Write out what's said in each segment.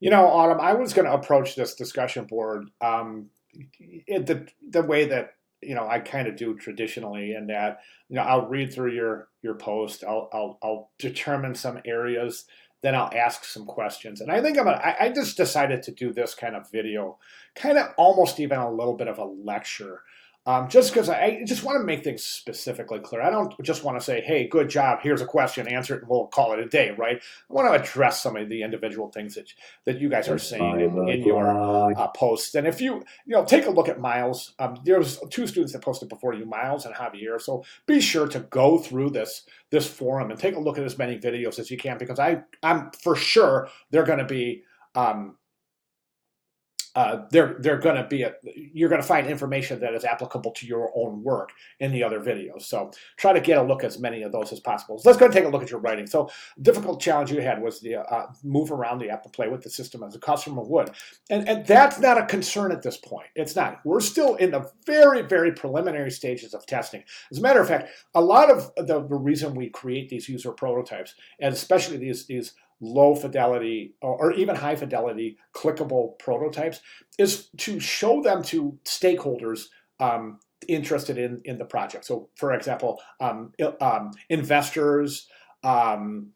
Autumn, I was going to approach this discussion board the way that I kind of do traditionally, in that I'll read through your post, I'll determine some areas, then I'll ask some questions, and I think I just decided to do this kind of video, kind of almost even a little bit of a lecture. Just because I just want to make things specifically clear. I don't just want to say, hey, good job, here's a question, answer it, and we'll call it a day, right? I want to address some of the individual things that you guys are It's saying five in your o'clock. posts. And if take a look at Miles, there's two students that posted before you, Miles and Javier. So be sure to go through this forum and take a look at as many videos as you can, because I'm for sure they're going to be they're going to be you're going to find information that is applicable to your own work in the other videos. So try to get a look at as many of those as possible. So let's go and take a look at your writing. So difficult challenge you had was the move around the app and play with the system as a customer would, and that's not a concern at this point. It's not. We're still in the very, very preliminary stages of testing. As a matter of fact, a lot of the reason we create these user prototypes, and especially these low fidelity or even high fidelity clickable prototypes, is to show them to stakeholders interested in the project. So, for example, investors, um,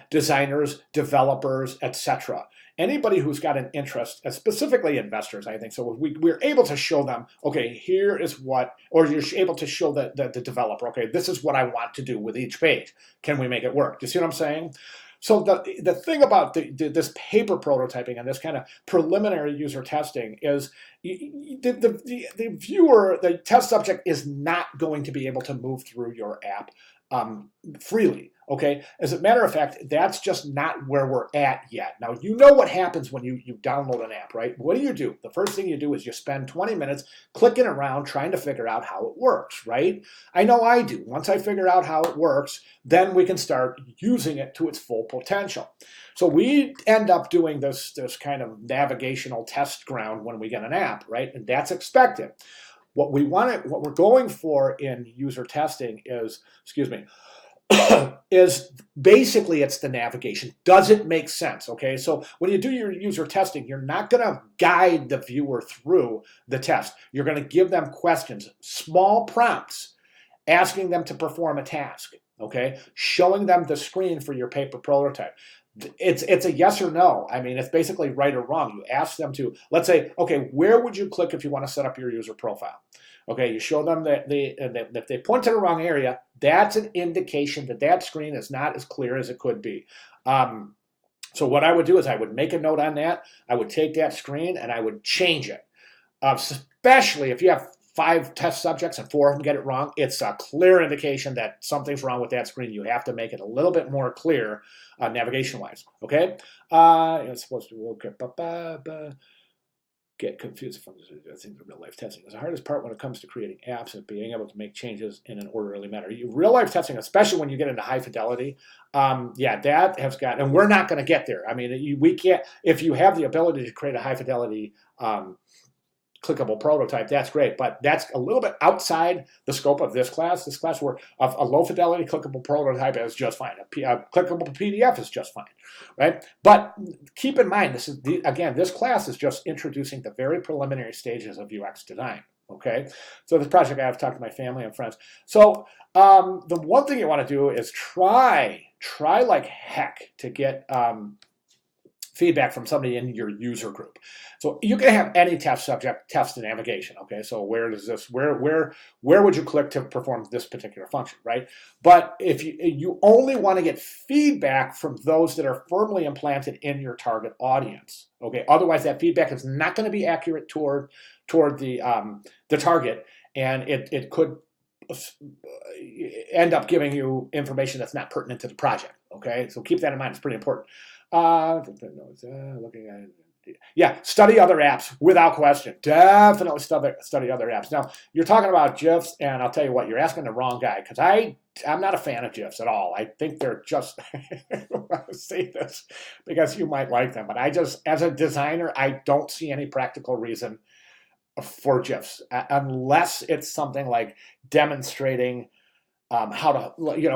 designers, developers, etc. Anybody who's got an interest, specifically investors, I think. So we're able to show them, okay, here is what, or you're able to show the developer, okay, this is what I want to do with each page. Can we make it work? Do you see what I'm saying? So the thing about this paper prototyping and this kind of preliminary user testing is the viewer, the test subject, is not going to be able to move through your app freely. Okay, as a matter of fact, that's just not where we're at yet. Now, you know what happens when you download an app, right? What do? The first thing you do is you spend 20 minutes clicking around trying to figure out how it works, right? I know I do. Once I figure out how it works, then we can start using it to its full potential. So we end up doing this kind of navigational test ground when we get an app, right? And that's expected. What we're going for in user testing is, excuse me, is basically it's the navigation. Does it make sense? Okay, so when you do your user testing, you're not going to guide the viewer through the test. You're going to give them questions, small prompts, asking them to perform a task. Okay, showing them the screen for your paper prototype. It's a yes or no. I mean, it's basically right or wrong. You ask them to, let's say, okay, where would you click if you want to set up your user profile? Okay, you show them that if they point to the wrong area, that's an indication that that screen is not as clear as it could be. So what I would do is I would make a note on that. I would take that screen and I would change it. Especially if you have 5 test subjects and 4 of them get it wrong, it's a clear indication that something's wrong with that screen. You have to make it a little bit more clear navigation-wise. Okay, it's supposed to get confused from things in real life testing. It's the hardest part when it comes to creating apps and being able to make changes in an orderly manner. Real life testing, especially when you get into high fidelity, yeah, that has got, and we're not going to get there. I mean, we can't. If you have the ability to create a high fidelity clickable prototype, that's great, but that's a little bit outside the scope of this class. This class where a low fidelity clickable prototype is just fine. A clickable PDF is just fine, right? But keep in mind, again, this class is just introducing the very preliminary stages of UX design. Okay, so this project I have talked to my family and friends. So the one thing you want to do is try like heck to get feedback from somebody in your user group. So you can have any test subject test the navigation. Okay, so where would you click to perform this particular function, right? But if you only want to get feedback from those that are firmly implanted in your target audience. Okay, otherwise that feedback is not going to be accurate toward the target, and it could end up giving you information that's not pertinent to the project. Okay, so keep that in mind. It's pretty important. Looking at it. Yeah, study other apps without question. Definitely study other apps. Now, you're talking about GIFs, and I'll tell you what, you're asking the wrong guy, because I'm not a fan of GIFs at all. I think they're just, I don't want to say this because you might like them, but as a designer, I don't see any practical reason for GIFs unless it's something like demonstrating how to,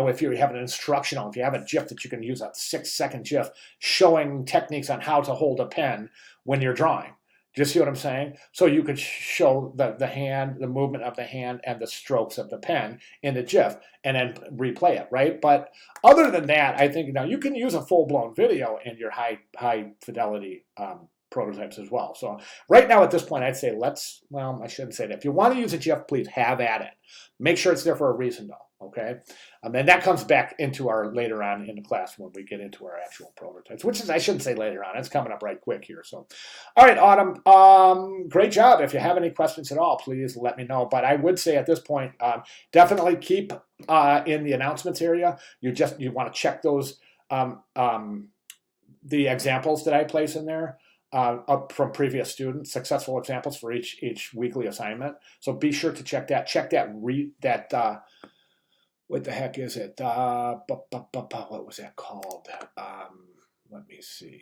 if you have an instructional, if you have a GIF that you can use, a 6-second GIF showing techniques on how to hold a pen when you're drawing. Do you see what I'm saying? So you could show the hand, the movement of the hand and the strokes of the pen in the GIF and then replay it, right? But other than that, I think now you can use a full-blown video in your high fidelity prototypes as well. So right now at this point, I'd say well, I shouldn't say that. If you want to use a GIF, please have at it. Make sure it's there for a reason though, okay? And that comes back into our later on in the class when we get into our actual prototypes, which is, I shouldn't say later on, it's coming up right quick here. So, all right, Autumn, great job. If you have any questions at all, please let me know. But I would say at this point, definitely keep in the announcements area. You want to check those, the examples that I place in there. Up from previous students, successful examples for each weekly assignment. So be sure to check that. Check that. What the heck is it? What was that called? Let me see.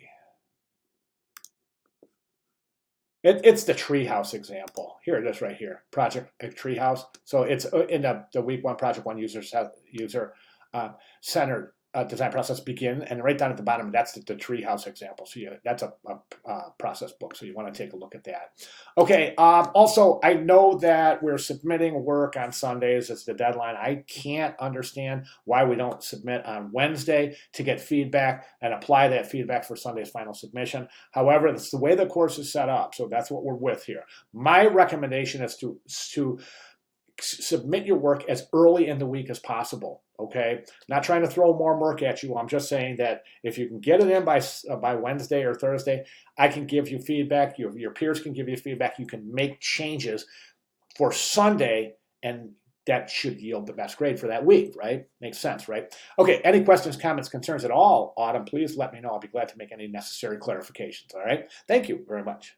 It's the treehouse example. Here it is right here. Project treehouse. So it's in the week 1 project 1 user centered design process begin, and right down at the bottom, that's the treehouse example. So that's a process book, so you want to take a look at that. Okay, also, I know that we're submitting work on Sundays. It's the deadline. I can't understand why we don't submit on Wednesday to get feedback and apply that feedback for Sunday's final submission. However, that's the way the course is set up, so that's what we're with here. My recommendation is to submit your work as early in the week as possible, okay? Not trying to throw more work at you. I'm just saying that if you can get it in by Wednesday or Thursday, I can give you feedback. Your peers can give you feedback. You can make changes for Sunday, and that should yield the best grade for that week, right? Makes sense, right? Okay, any questions, comments, concerns at all, Autumn, please let me know. I'll be glad to make any necessary clarifications, all right? Thank you very much.